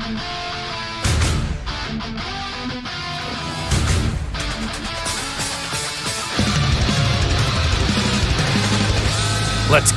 Let's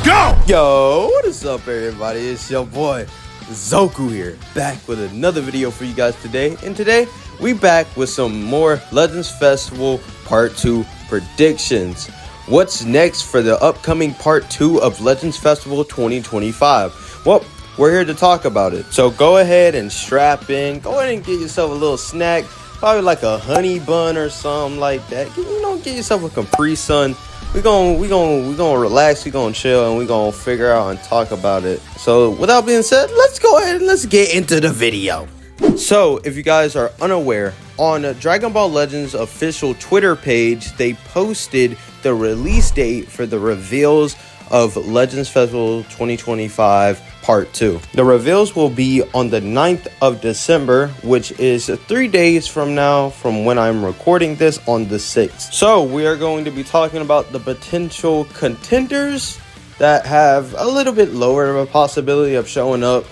go! Yo, what is up, everybody? It's your boy Zoku here, back with another video for you guys today. And today we back with some more Legends Festival Part 2 predictions. What's next for the upcoming Part 2 of Legends Festival 2025? Well, we're here to talk about it. So go ahead and strap in. Go ahead and get yourself a little snack, probably like a honey bun or something like that. You know, get yourself a Capri Sun. We gonna relax, we gonna chill, and we gonna figure out and talk about it. So without being said, let's go ahead and let's get into the video. So if you guys are unaware, on Dragon Ball Legends official Twitter page, they posted the release date for the reveals of Legends Festival 2025 Part 2. The reveals will be on the 9th of December, which is 3 days from now from when I'm recording this on the 6th. So we are going to be talking about the potential contenders that have a little bit lower of a possibility of showing up,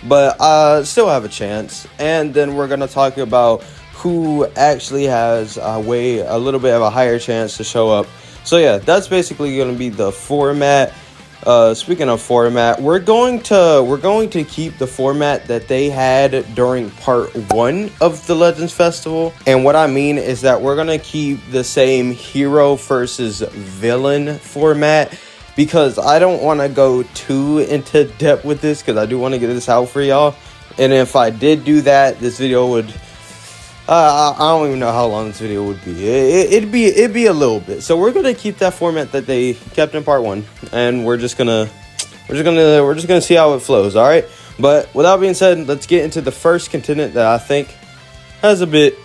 but still have a chance. And then we're going to talk about who actually has a little bit of a higher chance to show up. So yeah, that's basically going to be the format. Speaking of format, we're going to keep the format that they had during part 1 of the Legends Festival. And what I mean is that we're going to keep the same hero versus villain format, because I don't want to go too into depth with this, because I do want to get this out for y'all. And if I did do that, this video would I don't even know how long this video would be. It'd be a little bit. So we're gonna keep that format that they kept in part 1, and we're just gonna see how it flows. All right. But without being said, let's get into the first contender that I think has a bit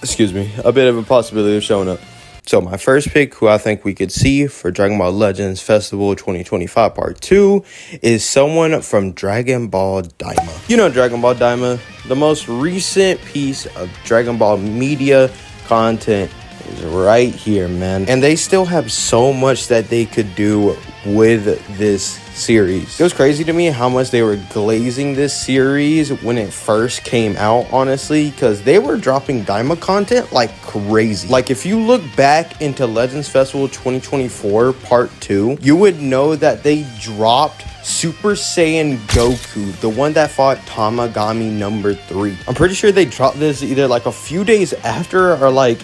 of a possibility of showing up. So my first pick, who I think we could see for Dragon Ball Legends Festival 2025 Part 2, is someone from Dragon Ball Daima. You know Dragon Ball Daima, the most recent piece of Dragon Ball media content is right here, man. And they still have so much that they could do with this series. It was crazy to me how much they were glazing this series when it first came out, honestly, because they were dropping Daima content like crazy. Like, if you look back into Legends Festival 2024 Part 2, you would know that they dropped Super Saiyan Goku, the one that fought Tamagami number 3. I'm pretty sure they dropped this either like a few days after or like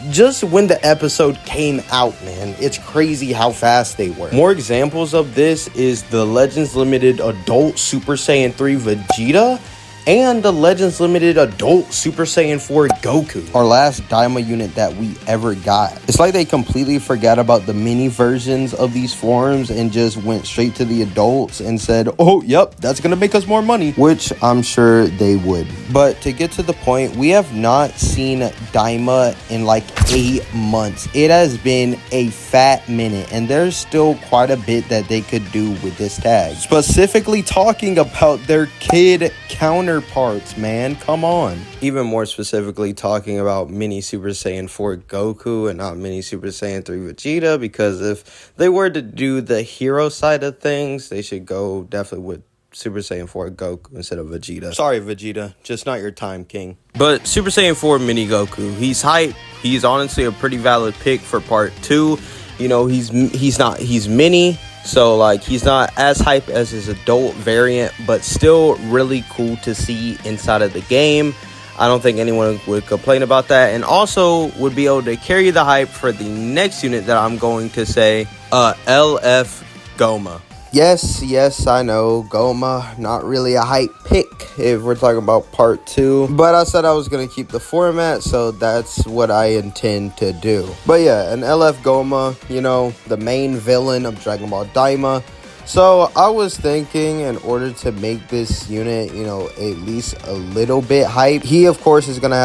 just when the episode came out, man. It's crazy how fast they were. More examples of this is the Legends Limited Adult Super Saiyan 3 Vegeta and the Legends Limited Adult Super Saiyan 4 Goku, our last Daima unit that we ever got. It's like they completely forgot about the mini versions of these forms and just went straight to the adults and said, oh, yep, that's gonna make us more money, which I'm sure they would. But to get to the point, we have not seen Daima in like 8 months. It has been a fat minute, and there's still quite a bit that they could do with this tag. Specifically talking about their kid counterparts, man. Come on. Even more specifically talking about mini Super Saiyan 4 Goku and not mini Super Saiyan 3 Vegeta, because if they were to do the hero side of things, they should go definitely with Super Saiyan 4 Goku instead of Vegeta. Sorry, Vegeta, just not your time, king. But Super Saiyan 4 mini Goku, he's hype. He's honestly a pretty valid pick for part 2. You know, he's mini, so like he's not as hype as his adult variant, but still really cool to see inside of the game. I don't think anyone would complain about that, and also would be able to carry the hype for the next unit that I'm going to say, LF Goma. Yes, I know, Goma, not really a hype pick if we're talking about part 2. But I said I was going to keep the format, so that's what I intend to do. But yeah, an LF Goma, you know, the main villain of Dragon Ball Daima. So I was thinking, in order to make this unit, you know, at least a little bit hype, he of course is going to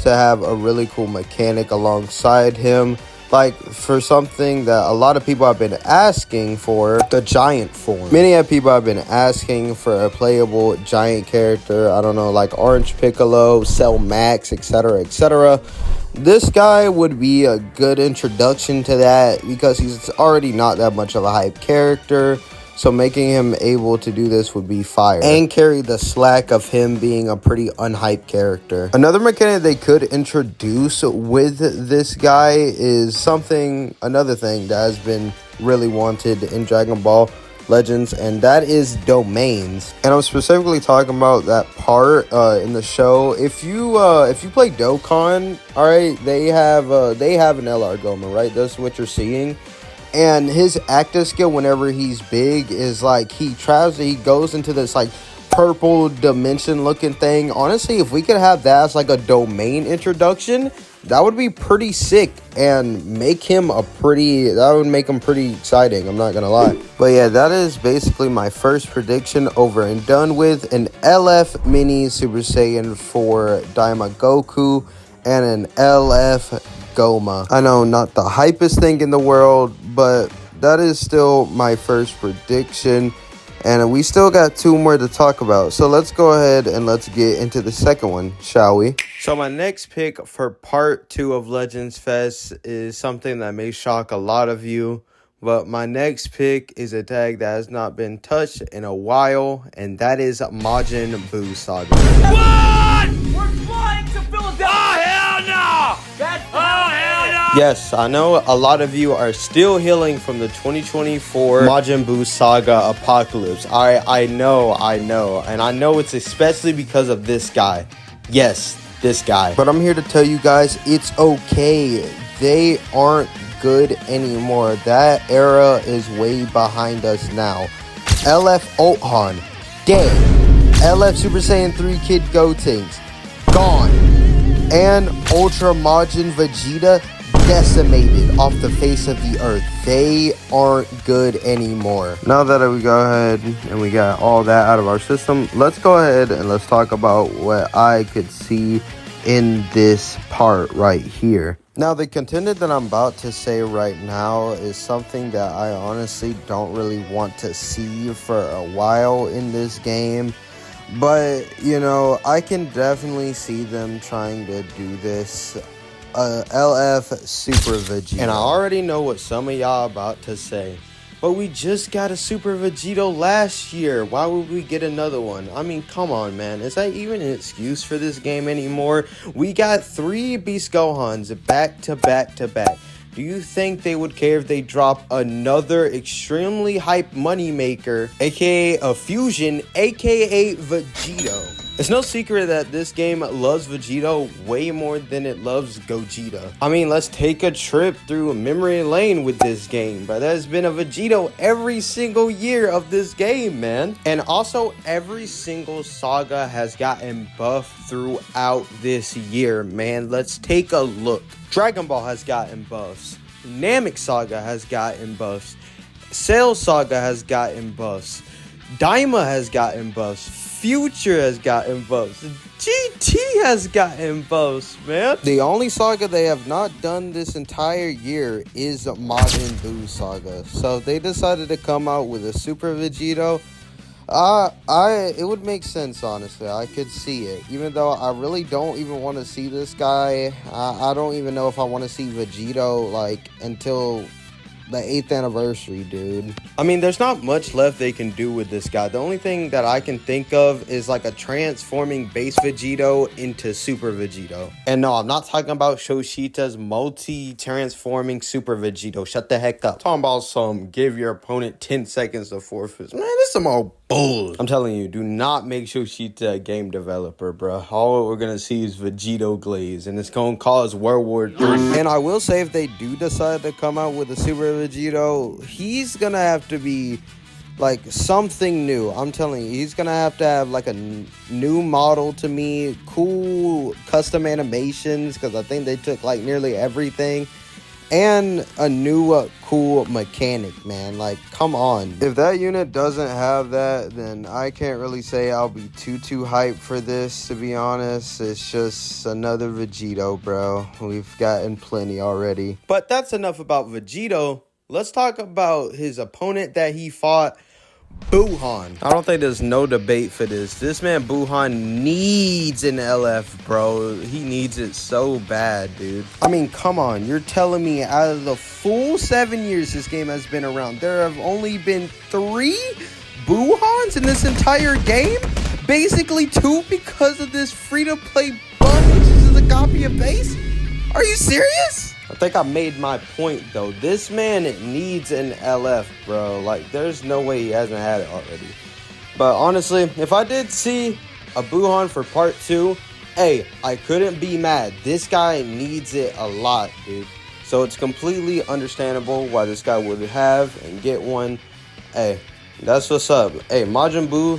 have a really cool mechanic alongside him. Like, for something that a lot of people have been asking for, the giant form. Many people have been asking for a playable giant character. I don't know, like Orange Piccolo, Cell Max, etc., etc. This guy would be a good introduction to that, because he's already not that much of a hype character. So making him able to do this would be fire. And carry the slack of him being a pretty unhyped character. Another mechanic they could introduce with this guy is another thing that has been really wanted in Dragon Ball Legends, and that is domains. And I'm specifically talking about that part in the show. If you play Dokkan, all right, they have an LR Goma, right? That's what you're seeing. And his active skill whenever he's big is like he goes into this like purple dimension looking thing. Honestly, if we could have that as like a domain introduction, that would be pretty sick and that would make him pretty exciting. I'm not gonna lie. But yeah, that is basically my first prediction over and done with. An LF Mini Super Saiyan for Daima Goku and an LF Goma. I know, not the hypest thing in the world, but that is still my first prediction. And we still got 2 more to talk about. So let's go ahead and let's get into the second one, shall we? So my next pick for part 2 of Legends Fest is something that may shock a lot of you. But my next pick is a tag that has not been touched in a while. And that is Majin Buu Saga. What? We're flying to Philadelphia! Oh, hell no! That's hell no! Yes, I know a lot of you are still healing from the 2024 Majin Buu Saga Apocalypse. I know. And I know it's especially because of this guy. Yes, this guy. But I'm here to tell you guys, it's okay. They aren't good anymore. That era is way behind us now. LF Ultron, dead. LF Super Saiyan 3 Kid Gotenks, gone. And Ultra Majin Vegeta, decimated off the face of the earth. They aren't good anymore. Now that we go ahead and we got all that out of our system, let's go ahead and let's talk about what I could see in this part right here. Now, the contender that I'm about to say right now is something that I honestly don't really want to see for a while in this game. But, you know, I can definitely see them trying to do this. LF Super Vegeta. And I already know what some of y'all about to say. But we just got a Super Vegito last year. Why would we get another one? I mean, come on, man. Is that even an excuse for this game anymore? We got 3 Beast Gohans back to back to back. Do you think they would care if they drop another extremely hype moneymaker, aka a fusion, aka Vegito? It's no secret that this game loves Vegito way more than it loves Gogeta. I mean, let's take a trip through memory lane with this game, but there's been a Vegito every single year of this game, man. And also, every single saga has gotten buffed throughout this year, man. Let's take a look. Dragon Ball has gotten buffs. Namek Saga has gotten buffs. Cell Saga has gotten buffs. Daima has gotten buffs. Future has gotten buffs. GT has gotten buffs, man. The only saga they have not done this entire year is Majin Buu Saga. So if they decided to come out with a Super Vegito, it would make sense, honestly. I could see it. Even though I really don't even want to see this guy. I don't even know if I want to see Vegito, like, until the 8th anniversary, dude. I mean, there's not much left they can do with this guy. The only thing that I can think of is like a transforming base Vegito into Super Vegito. And no, I'm not talking about Shoshita's multi-transforming Super Vegito. Shut the heck up. I'm talking about some give your opponent 10 seconds to forfeit. Man, this is some old bull. I'm telling you, do not make Shoshita a game developer, bro. All we're gonna see is Vegito glaze, and it's gonna cause World War III. And I will say, if they do decide to come out with a Super Vegito, he's gonna have to be like something new. I'm telling you, he's gonna have to have like a new model to me, cool custom animations, because I think they took like nearly everything, and a new cool mechanic, man. Like, come on. If that unit doesn't have that, then I can't really say I'll be too hyped for this, to be honest. It's just another Vegito, bro. We've gotten plenty already. But that's enough about Vegito. Let's talk about his opponent that he fought Buhan. I don't think there's no debate for this. This man Buhan needs an LF, bro. He needs it so bad, dude. I mean, come on. You're telling me out of the full 7 years this game has been around, there have only been 3 Buhans in this entire game? Basically 2 because of this free-to-play bug, which is a copy and paste? Are you serious? I think I made my point, though. This man needs an LF, bro. Like, there's no way he hasn't had it already. But honestly, if I did see a Buhan for part 2, hey, I couldn't be mad. This guy needs it a lot, dude. So it's completely understandable why this guy would have and get one. Hey, that's what's up. Hey, Majin Buu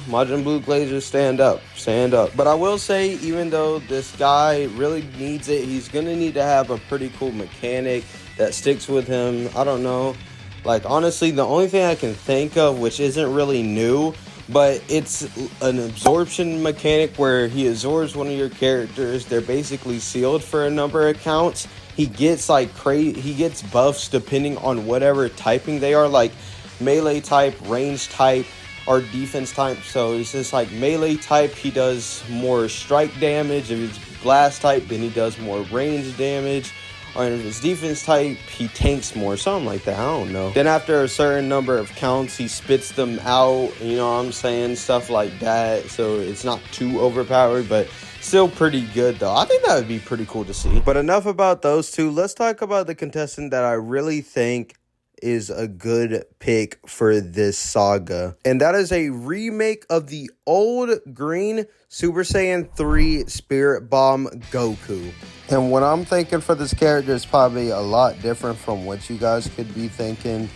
Glazer, stand up. Stand up. But I will say, even though this guy really needs it, he's going to need to have a pretty cool mechanic that sticks with him. I don't know. Like, honestly, the only thing I can think of, which isn't really new, but it's an absorption mechanic where he absorbs one of your characters. They're basically sealed for a number of counts. He gets, like, he gets buffs depending on whatever typing they are, like melee type, range type, or defense type. So it's just like melee type, he does more strike damage. If it's blast type, then he does more range damage. Or if it's defense type, he tanks more, something like that. I don't know. Then after a certain number of counts, he spits them out, you know what I'm saying, stuff like that. So it's not too overpowered, but still pretty good, though. I think that would be pretty cool to see. But enough about those two. Let's talk about the contestant that I really think is a good pick for this saga. And that is a remake of the old green Super Saiyan 3 Spirit Bomb Goku. And what I'm thinking for this character is probably a lot different from what you guys could be thinking.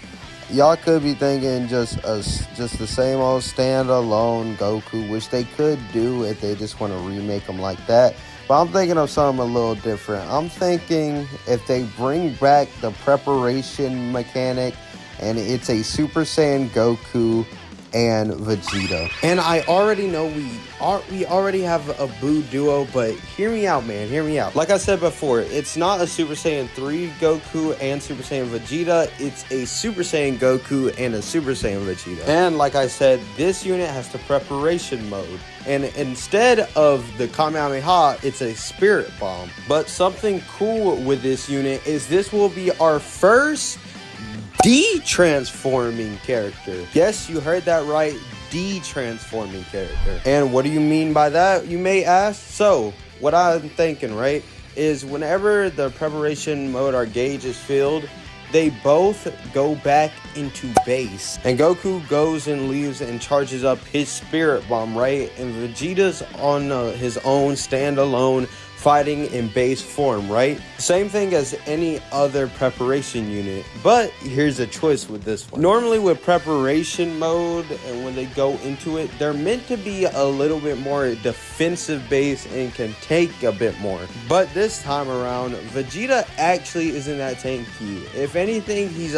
Y'all could be thinking just the same old standalone Goku, which they could do if they just want to remake him like that. But I'm thinking of something a little different. I'm thinking if they bring back the preparation mechanic and it's a Super Saiyan Goku and Vegeta. And I already know we already have a Buu duo, but hear me out, man. Hear me out. Like I said before, it's not a Super Saiyan 3 Goku and Super Saiyan Vegeta. It's a Super Saiyan Goku and a Super Saiyan Vegeta. And like I said, this unit has the preparation mode. And instead of the Kamehameha, it's a Spirit Bomb. But something cool with this unit is this will be our first de-transforming character. Yes, you heard that right. De-transforming character. And what do you mean by that, you may ask? So, what I'm thinking, right, is whenever the preparation mode or gauge is filled, they both go back into base. And Goku goes and leaves and charges up his Spirit Bomb, right? And Vegeta's on his own standalone fighting in base form, right? Same thing as any other preparation unit, but here's a choice with this one. Normally with preparation mode and when they go into it, they're meant to be a little bit more defensive base and can take a bit more. But this time around, Vegeta actually isn't that tanky. If anything, he's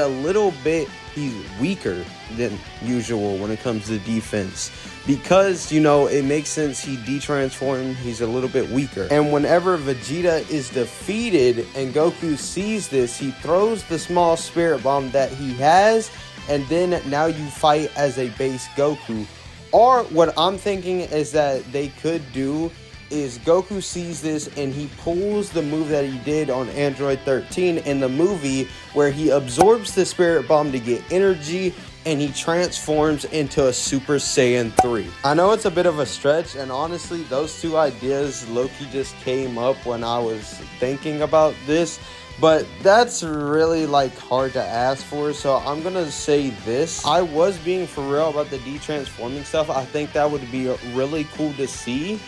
weaker than usual when it comes to defense. Because, you know, it makes sense he de-transformed, he's a little bit weaker. And whenever Vegeta is defeated and Goku sees this, he throws the small Spirit Bomb that he has, and then now you fight as a base Goku. Or what I'm thinking is that they could do is Goku sees this and he pulls the move that he did on Android 13 in the movie where he absorbs the Spirit Bomb to get energy and he transforms into a Super Saiyan 3. I know it's a bit of a stretch, and honestly, those two ideas low-key just came up when I was thinking about this, but that's really like hard to ask for, so I'm gonna say this. I was being for real about the de-transforming stuff. I think that would be really cool to see,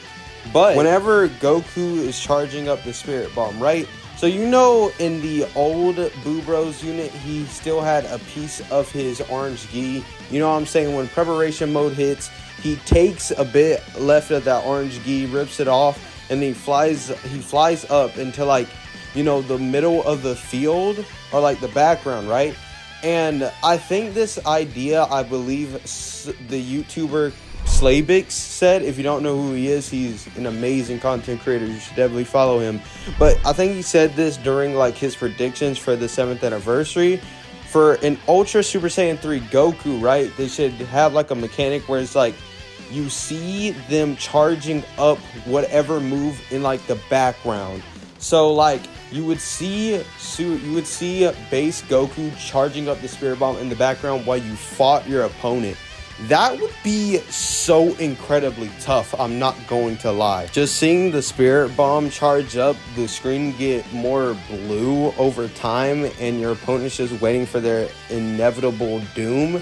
but whenever Goku is charging up the Spirit Bomb, right? So you know in the old Boo Bros unit, he still had a piece of his orange gi. You know what I'm saying? When preparation mode hits, he takes a bit left of that orange gi, rips it off, and then he flies up into, like, you know, the middle of the field or like the background, right? And I think this idea, I believe the YouTuber Slaybix said, if you don't know who he is, he's an amazing content creator. You should definitely follow him. But I think he said this during like his predictions for the 7th anniversary for an Ultra Super Saiyan 3 Goku, right, they should have like a mechanic where it's like you see them charging up whatever move in like the background. So like you would see base Goku charging up the Spirit Bomb in the background while you fought your opponent. That would be so incredibly tough, I'm not going to lie. Just seeing the Spirit Bomb charge up, the screen get more blue over time, and your opponent's just waiting for their inevitable doom.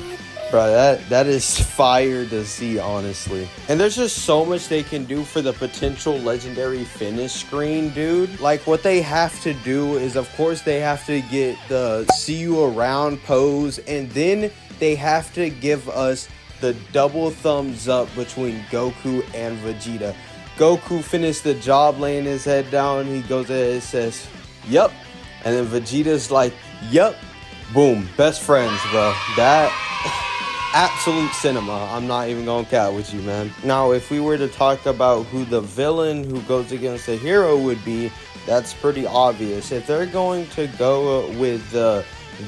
Bro, that is fire to see, honestly. And there's just so much they can do for the potential legendary finish screen, dude. Like, what they have to do is, of course, they have to get the see you around pose, and then they have to give us the double thumbs up between Goku and Vegeta. Goku finished the job laying his head down. He goes ahead and says, yup. And then Vegeta's like, yup. Boom. Best friends, bro. That absolute cinema. I'm not even gonna cap with you, man. Now, if we were to talk about who the villain who goes against the hero would be, that's pretty obvious. If they're going to go with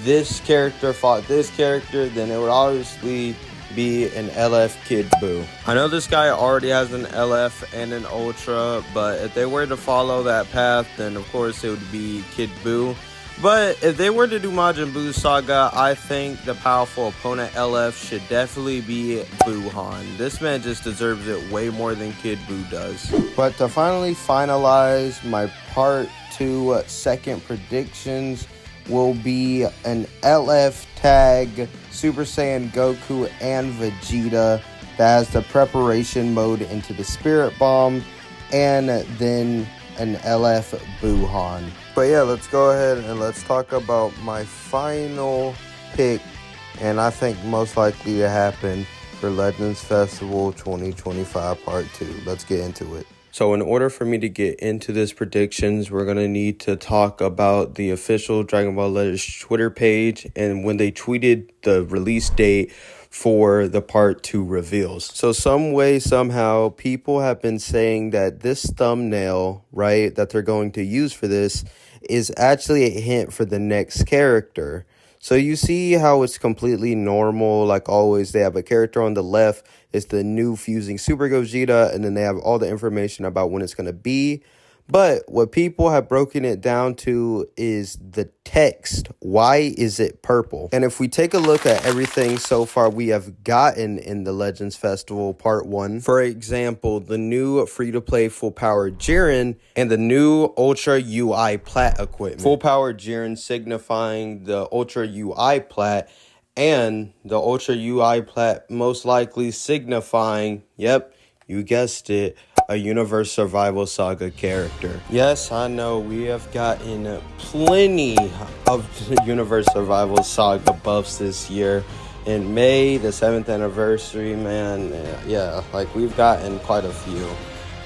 this character fought this character, then it would obviously be an LF Kid Buu. I know this guy already has an LF and an Ultra, but if they were to follow that path, then of course it would be Kid Buu. But if they were to do Majin Buu Saga, I think the powerful opponent LF should definitely be Buuhan. This man just deserves it way more than Kid Buu does. But to finally finalize my part 2 second predictions will be an LF tag Super Saiyan Goku and Vegeta that has the preparation mode into the Spirit Bomb, and then an LF Buuhan. But yeah, let's go ahead and let's talk about my final pick, and I think most likely to happen for Legends Festival 2025 Part 2. Let's get into it. So in order for me to get into this predictions, we're going to need to talk about the official Dragon Ball Legends Twitter page and when they tweeted the release date for the Part 2 reveals. So some way, somehow, people have been saying that this thumbnail, right, that they're going to use for this is actually a hint for the next character. So you see how it's completely normal, like always. They have a character on the left. It's the new fusing Super Gogeta, and then they have all the information about when it's going to be. But what people have broken it down to is the text. Why is it purple? And if we take a look at everything so far we have gotten in the Legends Festival Part 1, for example, the new free-to-play full-power Jiren and the new Ultra UI Plat equipment. Full-power Jiren signifying the Ultra UI Plat, and the Ultra UI Plat most likely signifying, yep, you guessed it, a Universe Survival Saga character. Yes, I know we have gotten plenty of Universe Survival Saga buffs this year. In May, the 7th anniversary, man, yeah, like we've gotten quite a few.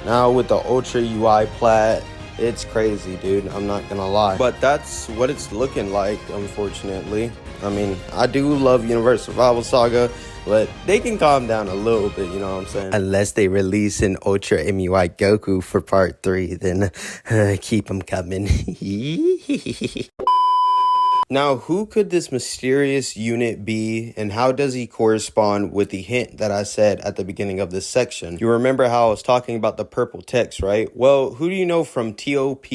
Now with the Ultra UI Plat, it's crazy, dude. I'm not gonna lie. But that's what it's looking like, unfortunately. I mean, I do love Universe Survival Saga, but they can calm down a little bit, you know what I'm saying? Unless they release an Ultra MUI Goku for Part 3, then keep them coming. Now, who could this mysterious unit be, and how does he correspond with the hint that I said at the beginning of this section? You remember how I was talking about the purple text, right? Well, who do you know from TOP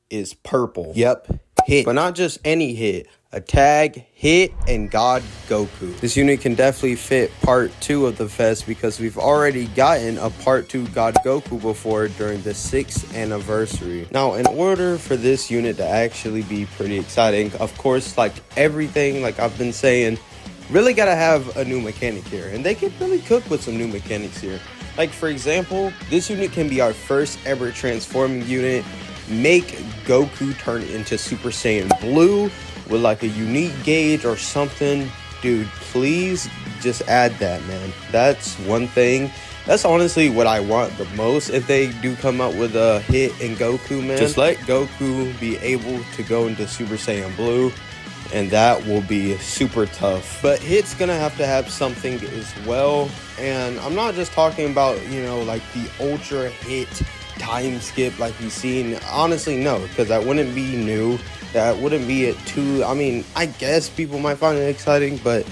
is purple? Yep, Hit. But not just any Hit. A tag, Hit, and God Goku. This unit can definitely fit Part 2 of the fest because we've already gotten a Part 2 God Goku before during the 6th anniversary. Now, in order for this unit to actually be pretty exciting, of course, like everything, like I've been saying, really gotta have a new mechanic here. And they could really cook with some new mechanics here. Like, for example, this unit can be our first ever transforming unit. Make Goku turn into Super Saiyan Blue with like a unique gauge or something. Dude, please just add that, man. That's one thing. That's honestly what I want the most if they do come out with a Hit and Goku, man. Just let Goku be able to go into Super Saiyan Blue, and that will be super tough. But Hit's gonna have to have something as well. And I'm not just talking about, you know, like the Ultra Hit time skip like we've seen. Honestly, no, because that wouldn't be new. that wouldn't be it too. I mean, I guess people might find it exciting, but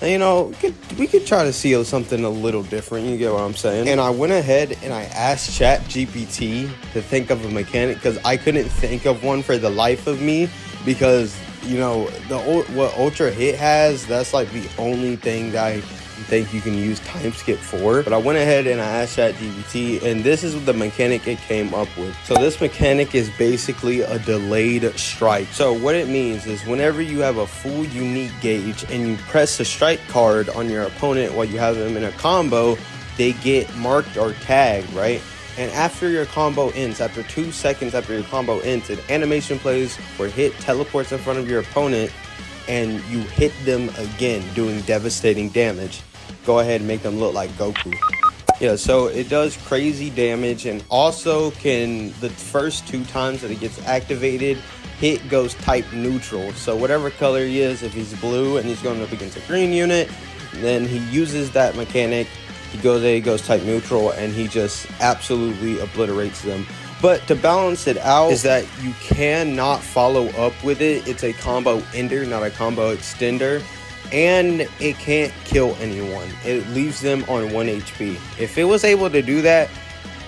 you know, we could try to see something a little different. You get what I'm saying? And I went ahead and I asked ChatGPT to think of a mechanic because I couldn't think of one for the life of me, because you know what Ultra Hit has, that's like the only thing that I think you can use time skip for. But I went ahead and I asked ChatGPT, and this is the mechanic it came up with. So this mechanic is basically a delayed strike. So what it means is whenever you have a full unique gauge and you press the strike card on your opponent while you have them in a combo, they get marked or tagged, right? And after your combo ends, after 2 seconds after your combo ends, an animation plays where Hit teleports in front of your opponent and you hit them again, doing devastating damage. Go ahead and make them look like Goku. Yeah, so it does crazy damage, and also the first 2 times that it gets activated, Hit goes type neutral. So whatever color he is, if he's blue and he's going up against a green unit, then he uses that mechanic. He goes type neutral, and he just absolutely obliterates them. But to balance it out is that you cannot follow up with it. It's a combo ender, not a combo extender. And it can't kill anyone. It leaves them on 1 HP. If it was able to do that,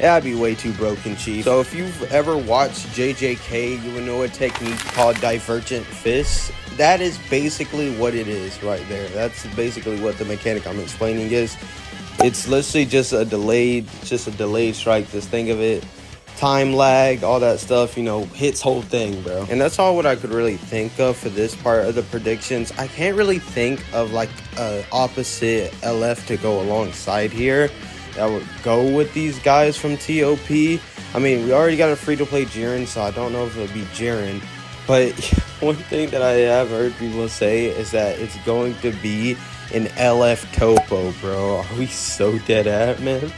that'd be way too broken, Chief. So if you've ever watched JJK, you would know a technique called Divergent Fists. That is basically what it is right there. That's basically what the mechanic I'm explaining is. It's literally just a delayed strike. Just think of it. Time lag, all that stuff, you know, Hit's whole thing, bro. And that's all what I could really think of for this part of the predictions. I can't really think of like a opposite LF to go alongside here that would go with these guys from TOP. I mean, we already got a free-to-play Jiren, so I don't know if it'll be Jiren. But one thing that I have heard people say is that it's going to be an LF Topo, bro. Are we so dead at, man?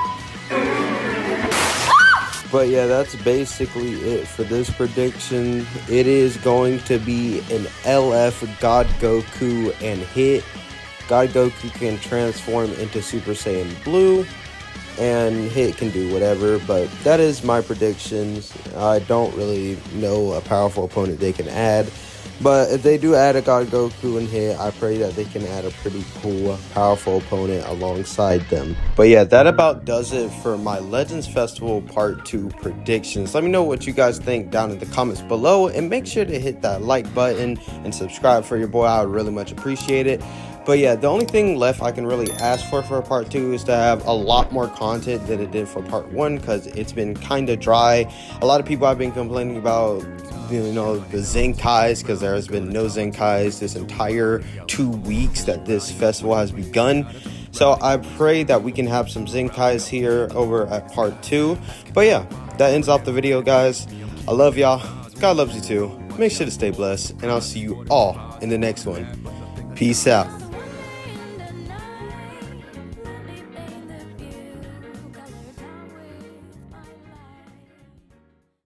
But yeah, that's basically it for this prediction. It is going to be an LF God Goku and Hit. God Goku can transform into Super Saiyan Blue, and Hit can do whatever. But that is my predictions. I don't really know a powerful opponent they can add. But if they do add a God Goku and Hit, I pray that they can add a pretty cool, powerful opponent alongside them. But yeah, that about does it for my Legends Festival Part 2 predictions. Let me know what you guys think down in the comments below, and make sure to hit that like button and subscribe for your boy. I would really much appreciate it. But yeah, the only thing left I can really ask for Part 2 is to have a lot more content than it did for Part 1, because it's been kind of dry. A lot of people have been complaining about, you know, the Zenkais, because there has been no Zenkais this entire 2 weeks that this festival has begun. So I pray that we can have some Zenkais here over at Part 2. But yeah, that ends off the video, guys. I love y'all. God loves you too. Make sure to stay blessed, and I'll see you all in the next one. Peace out.